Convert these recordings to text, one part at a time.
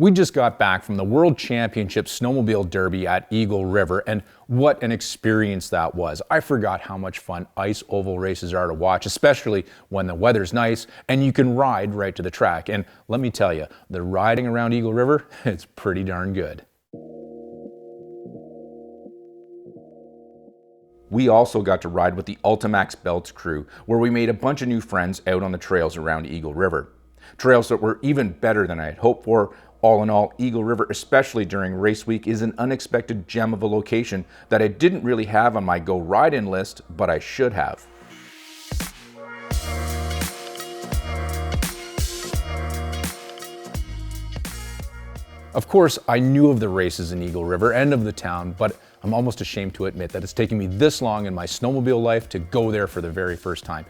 We just got back from the World Championship Snowmobile Derby at Eagle River, and what an experience that was. I forgot how much fun ice oval races are to watch, especially when the weather's nice and you can ride right to the track. And let me tell you, the riding around Eagle River, it's pretty darn good. We also got to ride with the Ultimax Belts crew, where we made a bunch of new friends out on the trails around Eagle River. Trails that were even better than I had hoped for. All in all, Eagle River, especially during race week, is an unexpected gem of a location that I didn't really have on my go ride-in list, but I should have. Of course, I knew of the races in Eagle River and of the town, but I'm almost ashamed to admit that it's taken me this long in my snowmobile life to go there for the very first time.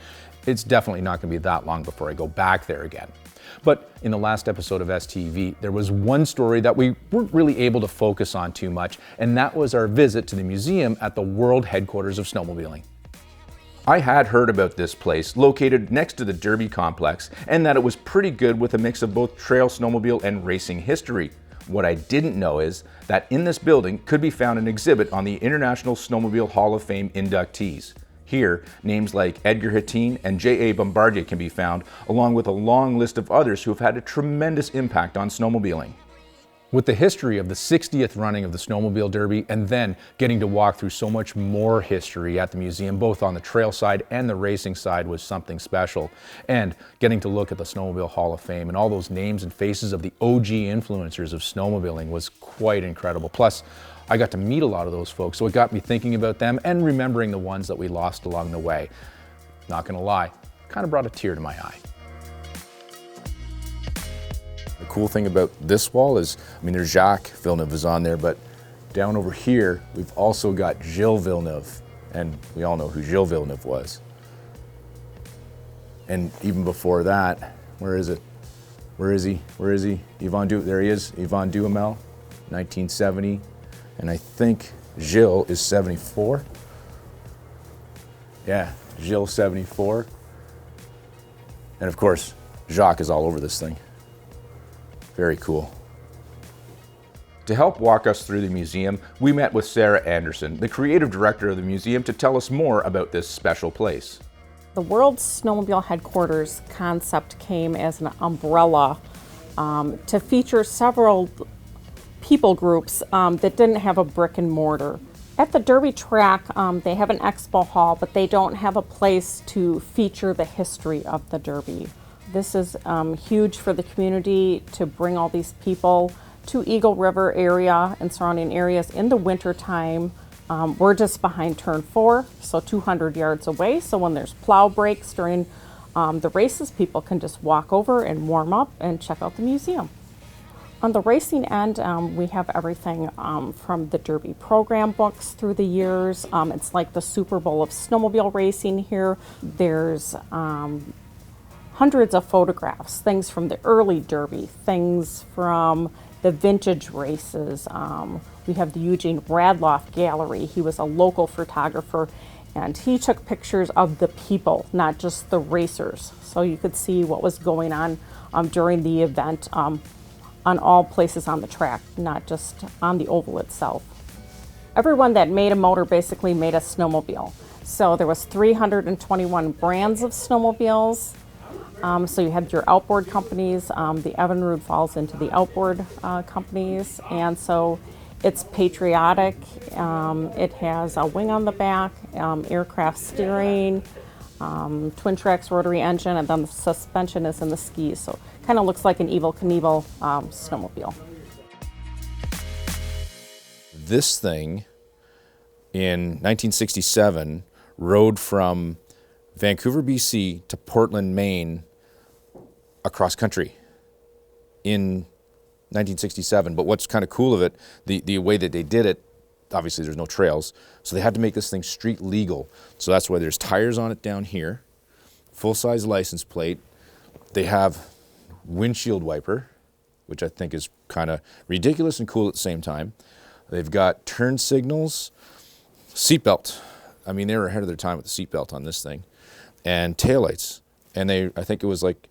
It's definitely not going to be that long before I go back there again. But in the last episode of STV, there was one story that we weren't really able to focus on too much, and that was our visit to the museum at the world headquarters of snowmobiling. I had heard about this place, located next to the Derby complex, and that it was pretty good with a mix of both trail snowmobile and racing history. What I didn't know is that in this building could be found an exhibit on the International Snowmobile Hall of Fame inductees. Here, names like Edgar Hattine and J.A. Bombardier can be found, along with a long list of others who have had a tremendous impact on snowmobiling. With the history of the 60th running of the Snowmobile Derby, and then getting to walk through so much more history at the museum, both on the trail side and the racing side, was something special. And getting to look at the Snowmobile Hall of Fame and all those names and faces of the OG influencers of snowmobiling was quite incredible. Plus, I got to meet a lot of those folks, so it got me thinking about them and remembering the ones that we lost along the way. Not gonna lie, kind of brought a tear to my eye. The cool thing about this wall is, there's Jacques Villeneuve is on there, but down over here, we've also got Gilles Villeneuve, and we all know who Gilles Villeneuve was. And even before that, where is it? Where is he? Where is he? There he is, Yvon Duhamel, 1970. And I think Gilles is 74. Yeah, Gilles 74. And of course, Jacques is all over this thing. Very cool. To help walk us through the museum, we met with Sarah Anderson, the creative director of the museum, to tell us more about this special place. The World Snowmobile Headquarters concept came as an umbrella to feature several people groups that didn't have a brick and mortar. At the Derby track, they have an expo hall, but they don't have a place to feature the history of the Derby. This is huge for the community to bring all these people to Eagle River area and surrounding areas in the winter time. We're just behind turn 4, so 200 yards away. So when there's plow breaks during the races, people can just walk over and warm up and check out the museum. On the racing end, we have everything from the Derby program books through the years. It's like the Super Bowl of snowmobile racing here. There's hundreds of photographs, things from the early Derby, things from the vintage races. We have the Eugene Radloff Gallery. He was a local photographer, and he took pictures of the people, not just the racers. So you could see what was going on during the event on all places on the track, not just on the oval itself. Everyone that made a motor basically made a snowmobile. So there was 321 brands of snowmobiles. So you had your outboard companies. The Evinrude falls into the outboard companies. And so it's patriotic. It has a wing on the back, aircraft steering, twin tracks rotary engine, and then the suspension is in the skis. So it kind of looks like an Evel Knievel snowmobile. This thing in 1967 rode from Vancouver, BC to Portland, Maine across country in 1967. But what's kind of cool of it, the way that they did it, obviously there's no trails, so they had to make this thing street legal. So that's why there's tires on it down here, full-size license plate. They have windshield wiper, which I think is kind of ridiculous and cool at the same time. They've got turn signals, seatbelt. They were ahead of their time with the seatbelt on this thing, and taillights. And I think it was like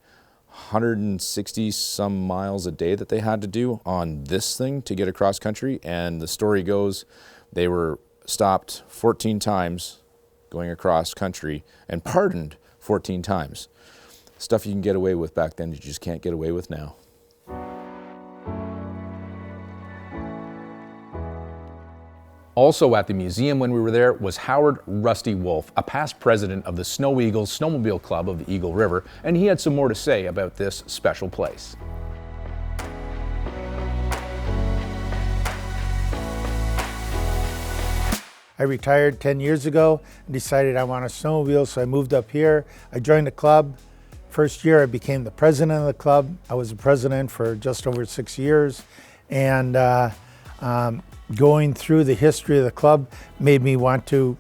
160 some miles a day that they had to do on this thing to get across country. And the story goes, they were stopped 14 times going across country and pardoned 14 times. Stuff you can get away with back then, you just can't get away with now. Also at the museum when we were there was Howard Rusty Wolf, a past president of the Snow Eagles Snowmobile Club of the Eagle River, and he had some more to say about this special place. I retired 10 years ago and decided I want a snowmobile, so I moved up here. I joined the club. First year I became the president of the club. I was the president for just over 6 years, and going through the history of the club made me want to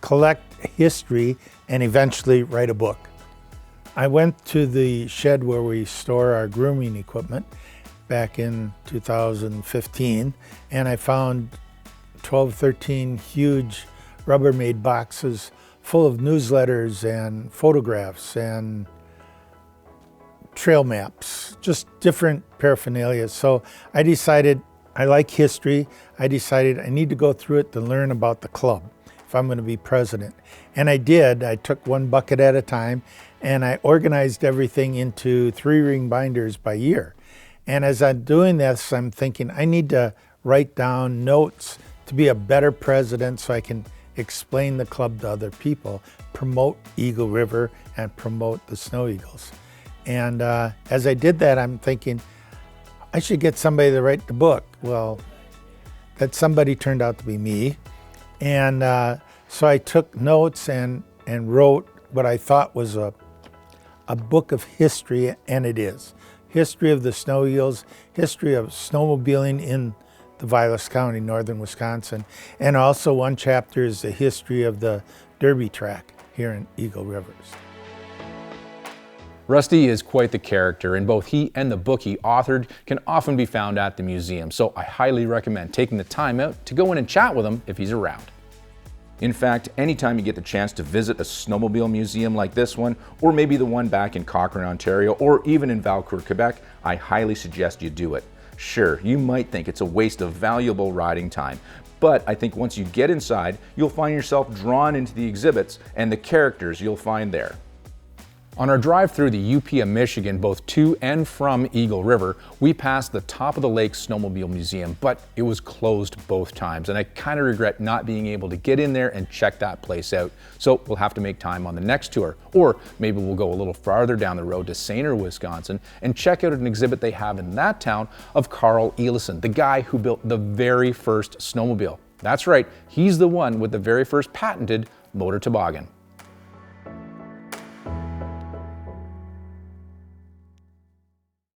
collect history and eventually write a book. I went to the shed where we store our grooming equipment back in 2015, and I found 12, 13 huge Rubbermaid boxes full of newsletters and photographs and trail maps, just different paraphernalia. So I decided, I like history. I decided I need to go through it to learn about the club if I'm going to be president. And I did. I took one bucket at a time, and I organized everything into 3-ring binders by year. And as I'm doing this, I'm thinking I need to write down notes to be a better president so I can explain the club to other people, promote Eagle River, and promote the Snow Eagles. And as I did that, I'm thinking, I should get somebody to write the book. Well, that somebody turned out to be me. And so I took notes and wrote what I thought was a book of history, and it is. History of the Snow Eagles, history of snowmobiling in the Vilas County, northern Wisconsin. And also one chapter is the history of the Derby track here in Eagle Rivers. Rusty is quite the character, and both he and the book he authored can often be found at the museum, so I highly recommend taking the time out to go in and chat with him if he's around. In fact, anytime you get the chance to visit a snowmobile museum like this one, or maybe the one back in Cochrane, Ontario, or even in Valcourt, Quebec, I highly suggest you do it. Sure, you might think it's a waste of valuable riding time, but I think once you get inside, you'll find yourself drawn into the exhibits and the characters you'll find there. On our drive through the UP of Michigan, both to and from Eagle River, we passed the Top of the Lake Snowmobile Museum, but it was closed both times, and I kind of regret not being able to get in there and check that place out. So we'll have to make time on the next tour, or maybe we'll go a little farther down the road to Sainer, Wisconsin, and check out an exhibit they have in that town of Carl Elison, the guy who built the very first snowmobile. That's right, he's the one with the very first patented motor toboggan.